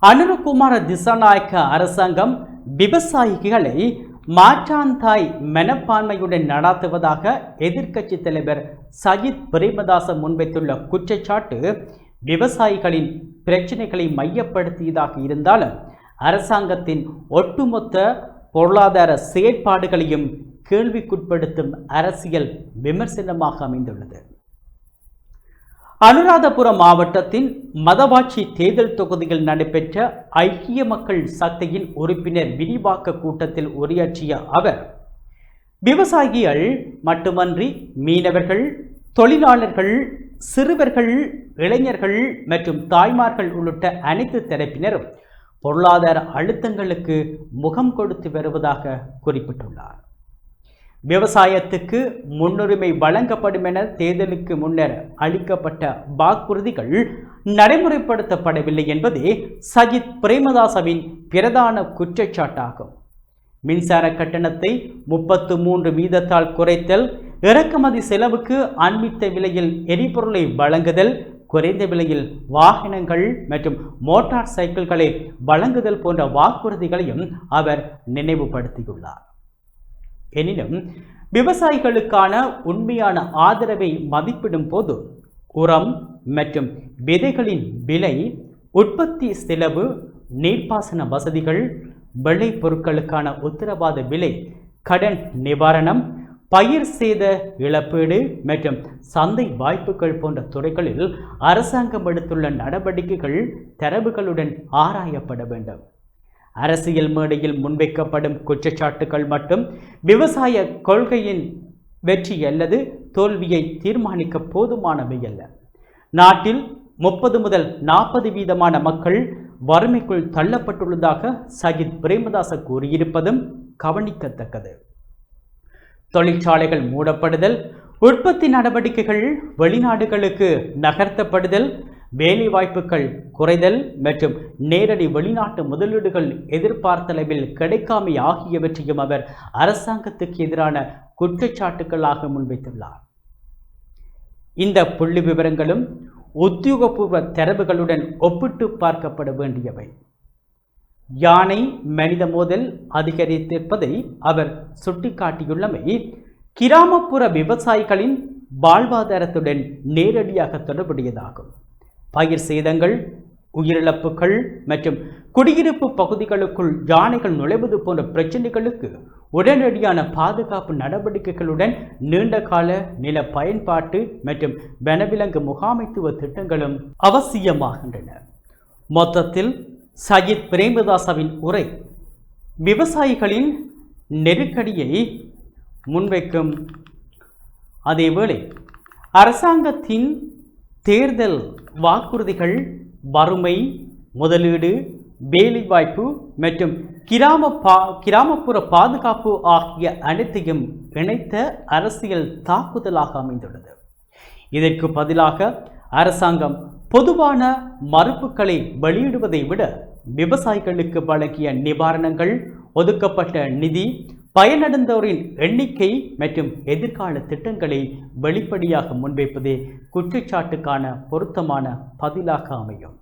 அனுரகுமார திசாநாயக்க அரசாங்கம் விவசாயிகளை மாற்றாந்தாய் மனப்பான்மையுடன் நடாத்துவதாக எதிர்க்கட்சி தலைவர் சஜித் பிரேமதாச முன்வைத்துள்ள குற்றச்சாட்டு விவசாயிகளின் பிரச்சினைகளை மையப்படுத்தியதாக இருந்தாலும் அரசாங்கத்தின் ஒட்டுமொத்த பொருளாதார செயற்பாடுகளையும் கேள்விக்குட்படுத்தும் அரசியல் விமர்சனமாக அமைந்துள்ளது. அனுராதபுரம் மாவட்டத்தின் மதவாச்சி தேர்தல் தொகுதியில் நடைபெற்ற ஐக்கிய மக்கள் சக்தியின் உறுப்பினர் விரிவாக்க கூட்டத்தில் உரையாற்றிய அவர், விவசாயிகள் மட்டுமன்றி மீனவர்கள், தொழிலாளர்கள், சிறுவர்கள், இளைஞர்கள் மற்றும் தாய்மார்கள் உள்ளிட்ட அனைத்து தரப்பினரும் பொருளாதார அழுத்தங்களுக்கு முகம் கொடுத்து வருவதாக குறிப்பிட்டுள்ளார். விவசாயத்துக்கு முன்னுரிமை வழங்கப்படும் என தேர்தலுக்கு முன்னர் அளிக்கப்பட்ட வாக்குறுதிகள் நடைமுறைப்படுத்தப்படவில்லை என்பதே சஜித் பிரேமதாசவின் பிரதான குற்றச்சாட்டாகும். மின்சார கட்டணத்தை 33% குறைத்தல், இறக்குமதி செலவுக்கு அண்மித்த விலையில் எரிபொருளை வழங்குதல், குறைந்த விலையில் வாகனங்கள் மற்றும் மோட்டார் சைக்கிள்களை வழங்குதல் போன்ற வாக்குறுதிகளையும் அவர் நினைவுபடுத்தியுள்ளார். எனினும் விவசாயிகளுக்கான உண்மையான ஆதரவை மதிப்பிடும் போது உரம் மற்றும் விதைகளின் விலை, உற்பத்தி செலவு, நீர்ப்பாசன வசதிகள், விளை பொருட்களுக்கான உத்தரவாத விலை, கடன் நிவாரணம், பயிர் சேத இழப்பீடு மற்றும் சந்தை வாய்ப்புகள் போன்ற துறைகளில் அரசாங்கம் எடுத்துள்ள நடவடிக்கைகள் தரவுகளுடன் ஆராயப்பட வேண்டும். அரசியல் மேடையில் முன்வைக்கப்படும் குற்றச்சாட்டுகள் மட்டும் விவசாய கொள்கையின் வெற்றி அல்லது தோல்வியை தீர்மானிக்க போதுமானவை அல்ல. நாட்டில் 30 முதல் 40% மக்கள் வறுமைக்குள் தள்ளப்பட்டுள்ளதாக சஜித் பிரேமதாச கூறியிருப்பதும் கவனிக்கத்தக்கது. தொழிற்சாலைகள் மூடப்படுதல், உற்பத்தி நடவடிக்கைகள் வெளிநாடுகளுக்கு நகர்த்தப்படுதல், வேலைவாய்ப்புகள் குறைதல் மற்றும் நேரடி வெளிநாட்டு முதலீடுகள் எதிர்பார்த்தளவில் கிடைக்காமை ஆகியவற்றையும் அவர் அரசாங்கத்துக்கு எதிரான குற்றச்சாட்டுகளாக முன்வைத்துள்ளார். இந்த புள்ளி விவரங்களும் உத்தியோகபூர்வ தரவுகளுடன் ஒப்பிட்டு பார்க்கப்பட வேண்டியவை. யானை மனித மோதல் அதிகரித்திருப்பதை அவர் சுட்டிக்காட்டியுள்ளமை கிராமப்புற விவசாயிகளின் வாழ்வாதாரத்துடன் நேரடியாக தொடர்புடையதாகும். பயிர் சேதங்கள், உயிரிழப்புகள் மற்றும் குடியிருப்பு பகுதிகளுக்குள் யானைகள் நுழைவது போன்ற பிரச்சனைகளுக்கு உடனடியான பாதுகாப்பு நடவடிக்கைகளுடன் நீண்டகால நில பயன்பாட்டு மற்றும் வனவிலங்கு முகாமைத்துவ திட்டங்களும் அவசியமாகின்றன. மொத்தத்தில் சஜித் பிரேமதாசவின் உரை விவசாயிகளின் நெருக்கடியை முன்வைக்கும் அதேவேளை அரசாங்கத்தின் தேர்தல் வாக்குறுதிகள் வறுமை, முதலீடு, வேலைவாய்ப்பு மற்றும் கிராமப்புற பாதுகாப்பு ஆகிய அனைத்தையும் இணைத்த அரசியல் தாக்குதலாக அமைந்துள்ளது. இதற்கு பதிலாக அரசாங்கம் பொதுவான மறுப்புகளை வெளியிடுவதை விட விவசாயிகளுக்கு வழங்கிய நிவாரணங்கள், ஒதுக்கப்பட்ட நிதி, பயனடைந்தோரின் எண்ணிக்கை மற்றும் எதிர்கால திட்டங்களை வெளிப்படையாக முன்வைப்பதே குற்றச்சாட்டுக்கான பொருத்தமான பதிலாக அமையும்.